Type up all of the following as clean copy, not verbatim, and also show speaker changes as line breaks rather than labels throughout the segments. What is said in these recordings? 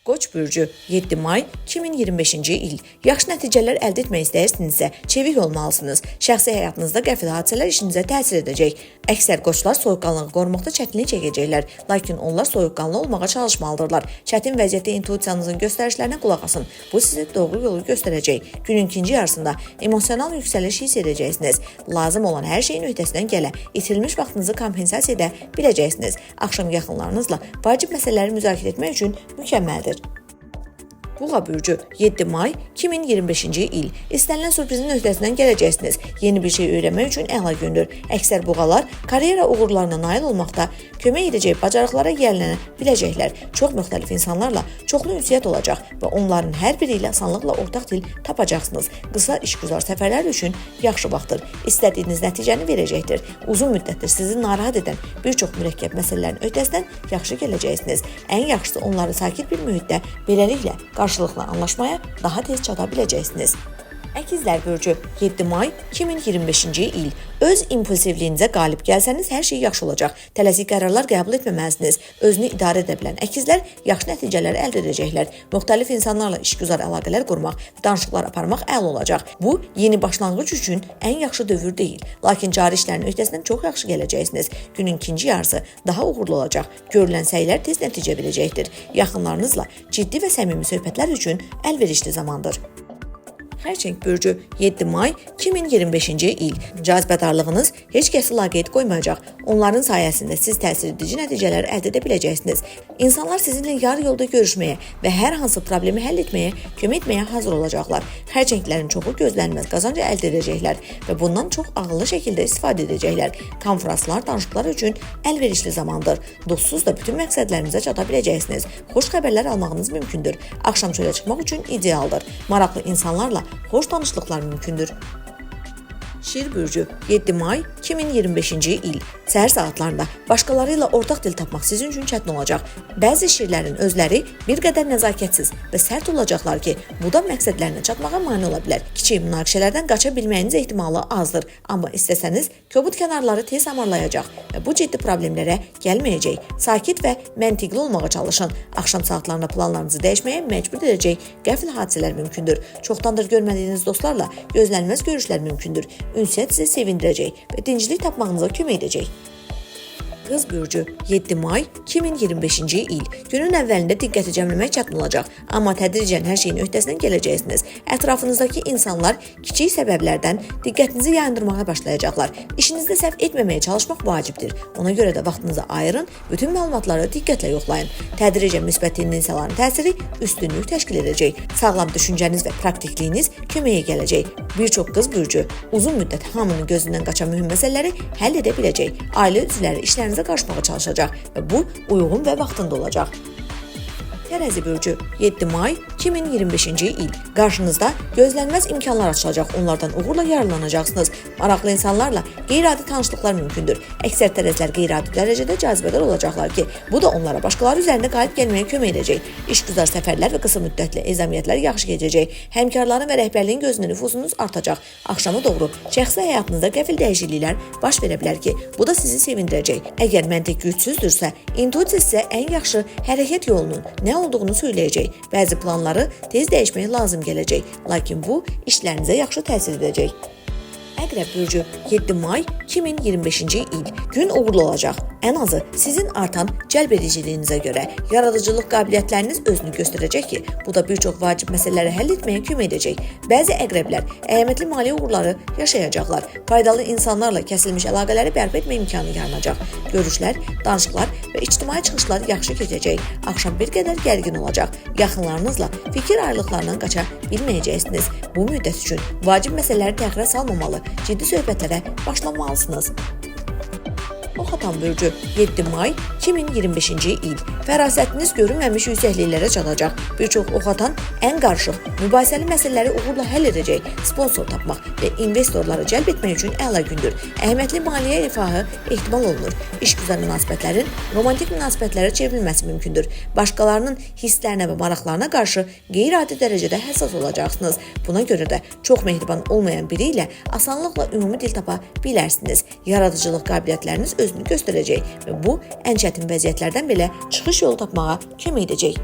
Qoç bürcü 7 may 2025-ci il. Yaxşı nəticələr əldə etmək istəyirsinizsə, çevik olmalısınız. Şəxsi həyatınızda qəfil hadisələr işinizə təsir edəcək. Əksər qoçlar soyuqqanlığı qorumaqda çətinlik çəkəcəklər, lakin onlar soyuqqanlı olmağa çalışmalıdırlar. Çətin vəziyyətdə intuisiyanızın göstərişlərinə qulaq asın. Bu sizə doğru yolu göstərəcək. Günün ikinci yarısında emosional yüksəliş hiss edəcəksiniz. Lazım olan hər şeyin öhdəsindən gələ, itirilmiş vaxtınızı kompensasiya edə biləcəksiniz. Axşam yaxınlarınızla vacib məsələləri müzakirə etmək üçün mükəmməldir. Buğa bürcü 7 may 2025-ci il. İstənilən sürprizin öhdəsindən gələcəksiniz. Yeni bir şey öyrənmək üçün əla gündür. Əksər buğalar karyera uğurlarına nail olmaqda kömək edəcək bacarıqlara yiyələnə biləcəklər. Çox müxtəlif insanlarla çoxlu ünsiyyət olacaq və onların hər biri ilə asanlıqla ortaq dil tapacaqsınız. Qısa işgüzar səfərlər üçün yaxşı vaxtdır. İstədiyiniz nəticəni verəcəkdir. Uzun müddətdir sizi narahat edən bir çox mürəkkəb məsələlərin öhdəsindən yaxşı gələcəksiniz. Ən yaxşısı onları sakit bir mühitdə, beləliklə qarşılıqlı anlaşmaya daha tez çata biləcəksiniz. Əkizlər bürcü 7 may 2025-ci il. Öz impulsivliyinizə qalib gəlsəniz hər şey yaxşı olacaq. Tələsik qərarlar qəbul etməməlisiniz. Özünü idarə edə bilən əkizlər yaxşı nəticələr əldə edəcəklər. Müxtəlif insanlarla işgüzar əlaqələr qurmaq, danışıqlar aparmaq əla olacaq. Bu, yeni başlanğıc üçün ən yaxşı dövr deyil. Lakin cari işlərin öhdəsindən çox yaxşı gələcəksiniz. Günün ikinci yarısı daha uğurlu olacaq. Görülən səylər tez nəticə verəcəkdir. Yaxınlarınızla ciddi və səmimi söhbətlər üçün əlverişli zamandır. Xərçəng bürcü 7 may 2025-ci il. Cazibədarlığınız heç kəsi laqeyd qoymayacaq. Onların sayəsində siz təsir edici nəticələr əldə edə biləcəksiniz. İnsanlar sizinlə yarı yolda görüşməyə və hər hansı problemi həll etməyə, kömək etməyə hazır olacaqlar. Xərçənglərin çoxu gözlənilməz qazanc əldə edəcəklər və bundan çox ağıllı şəkildə istifadə edəcəklər. Konfranslar, danışıqlar üçün əlverişli zamandır. Dostsuz da bütün məqsədlərinizə çata biləcəksiniz. Xoş xəbərlər almağınız mümkündür. Axşam çölə çıxmaq üçün idealdır. Maraqlı insanlarla xoş tanışlıqlar mümkündür. Şir bürcü 7 may 2025-ci il. Səhər saatlarında başqaları ilə ortaq dil tapmaq sizin üçün çətin olacaq. Bəzi şirlərin özləri bir qədər nəzakətsiz və sərt olacaqlar ki, bu da məqsədlərinə çatmağa mane ola bilər. Kiçik münaqişələrdən qaça bilməyiniz ehtimalı azdır, amma istəsəniz kobud kənarları tez amarlayacaq və bu ciddi problemlərə gəlməyəcək. Sakit və məntiqli olmağa çalışın. Axşam saatlarında planlarınızı dəyişməyə məcbur edəcək qəfil hadisələr mümkündür. Çoxdandır görmədiyiniz dostlarla gözlənilməz görüşlər mümkündür. Ünsiyyət sizi sevindirəcək və dinclik tapmağınıza kömək edəcək. Qız bürcü 7 may 2025-ci il. Günün əvvəlində diqqəti cəmləmək çətin olacaq, amma tədricən hər şeyin öhdəsindən gələcəksiniz. Ətrafınızdakı insanlar kiçik səbəblərdən diqqətinizi yayındırmağa başlayacaqlar. İşinizdə səhv etməməyə çalışmaq vacibdir. Ona görə də vaxtınızı ayırın, bütün məlumatları diqqətlə yoxlayın. Tədricən müsbət tendensiyaların təsiri üstünlük təşkil edəcək. Sağlam düşüncəniz və praktikliyiniz köməyə gələcək. Bir çox qız bürcü uzun müddət hamının gözündən qaçan mühüm məsələləri həll edə biləcək. Ailə üzvləri işlərinizə qarışmağa çalışacaq və bu uyğun və vaxtında olacaq. Tərəzi bürcü 7 may 2025-ci il. Qarşınızda gözlənilməz imkanlar açılacaq, onlardan uğurla yararlanacaqsınız. Maraqlı insanlarla qeyri-adi tanışlıqlar mümkündür. Əksər tərəzlər qeyri-adi dərəcədə cazibədar olacaqlar ki, bu da onlara başqaları üzərində qalib gəlməyə kömək edəcək. İşgüzar səfərlər və qısa müddətli ezamiyyətlər yaxşı keçəcək. Həmkarların və rəhbərliyin gözündə nüfuzunuz artacaq. Axşama doğru şəxsi həyatınızda qəfil dəyişikliklər baş verə bilər ki, bu da sizi sevindirəcək. Əgər məntiq gücsüzdürsə, intuisiya sizə ən yaxşı hərəkət yolunun nə olduğunu söyləyəcək. Bəzi planları tez dəyişmək lazım gələcək, lakin bu işlərinizə yaxşı təsir edəcək. Əqrəb bürcü 7 may 2025-ci il. Gün uğurlu olacaq. Ən azı sizin artan cəlbediciliyinizə görə yaradıcılıq qabiliyyətləriniz özünü göstərəcək ki, bu da bir çox vacib məsələləri həll etməyə kömək edəcək. Bəzi əqrəblər əhəmiyyətli maliyyə uğurları yaşayacaqlar. Faydalı insanlarla kəsilmiş əlaqələri bərpa etmə imkanı yaranacaq. Görüşlər, danışıqlar və ictimai çıxışlar yaxşı keçəcək. Axşam bir qədər gərgin olacaq. Yaxınlarınızla fikir ayrılıqlarından qaça bilməyəcəksiniz. Bu müddət üçün vacib məsələləri təxirə salmamalı, ciddi söhbətlərə başlamalısınız. Oxatan bürcü 7 may 2025-ci il. Fərasətiniz görünməmiş yüksəkliklərə çatacaq. Bir çox oxatan ən qarışıq, mübahisəli məsələləri uğurla həll edəcək. Sponsor tapmaq və investorları cəlb etmək üçün əla gündür. Əhəmiyyətli maliyyə rifahı ehtimal olunur. İşgüzar münasibətlərin romantik münasibətlərə çevrilməsi mümkündür. Başqalarının hisslərinə və maraqlarına qarşı qeyri-adi dərəcədə həssas olacaqsınız. Buna görə də çox mehriban olmayan biri ilə asanlıqla ümumi dil tapa bilərsiniz. Yaradıcılıq qabiliyyətləriniz özünü göstərəcək və bu ən çətin vəziyyətlərdən belə çıxış yolu tapmağa kömək edəcək.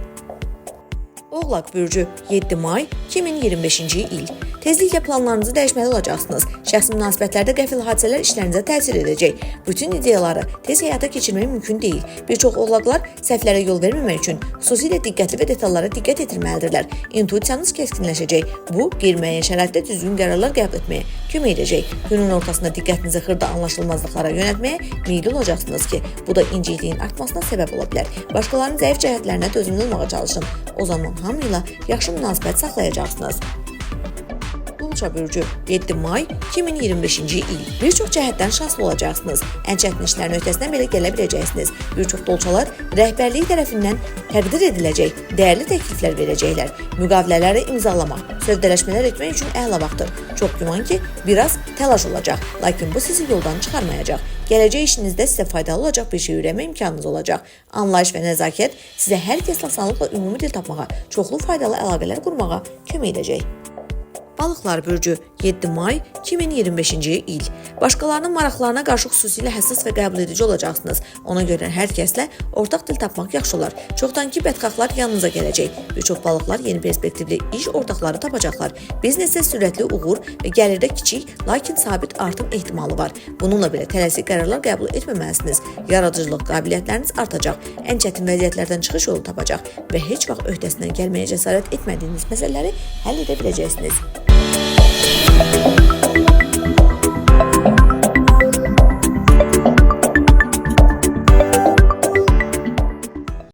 Oğlaq bürcü 7 may 2025-ci il. Tezliklə planlarınızı dəyişməli olacaqsınız. Şəxsi münasibətlərdə qəfil hadisələr işlərinizə təsir edəcək. Bütün ideyaları tez həyata keçirmək mümkün deyil. Bir çox oğlaqlar səhvlərə yol verməmək üçün xüsusilə diqqətli və detallara diqqət etməlidirlər. İntuisiyanız keskinləşəcək. Bu, qeyri-müəyyən şəraitdə düzgün qərarlar qəbul etməyə kömək edəcək. Günün ortasında diqqətinizi xırda anlaşılmazlıqlara yönəltməyə meyilli olacaqsınız ki, bu da incikliyin artmasına səbəb ola bilər. Başqalarının zəif cəhətlərinə dözümlü olmağa çalışın. O zaman hamı ilə yaxşı münasibət saxlayacaqsınız. Dolça bürcü 7 may 2025-ci il. Bir çox cəhətdən şanslı olacaqsınız. Ən çətin işlərin öhdəsindən belə gələ biləcəksiniz. Bir çox dolçalar rəhbərliyi tərəfindən təqdir ediləcək, dəyərli təkliflər verəcəklər. Müqavilələri imzalamaq, sövdələşmələr etmək üçün əla vaxtdır. Çox güman ki, biraz təlaş olacaq, lakin bu sizi yoldan çıxarmayacaq. Gələcək işinizdə sizə faydalı olacaq bir şey öyrənmə imkanınız olacaq. Anlayış və nəzakət sizə hər kəslə asanlıqla ümumi dil tapmağa, çoxlu faydalı əlaqələr qurmağa kömək edəcək. Balıqlar bürcü 7 may 2025-ci il. Başqalarının maraqlarına qarşı xüsusilə həssas və qəbul edici olacaqsınız. Ona görə hər kəslə ortaq dil tapmaq yaxşı olar. Çoxdankı bədxahlar yanınıza gələcək. Bir çox balıqlar yeni perspektivli iş ortaqları tapacaqlar. Biznesə sürətli uğur və gəlirdə kiçik, lakin sabit artım ehtimalı var. Bununla belə tələsik qərarlar qəbul etməməlisiniz. Yaradıcılıq qabiliyyətləriniz artacaq. Ən çətin vəziyyətlərdən çıxış yolu tapacaq və heç vaxt öhdəsindən gəlməyə cəsarət etmədiyiniz məsələləri həll edə biləcəksiniz.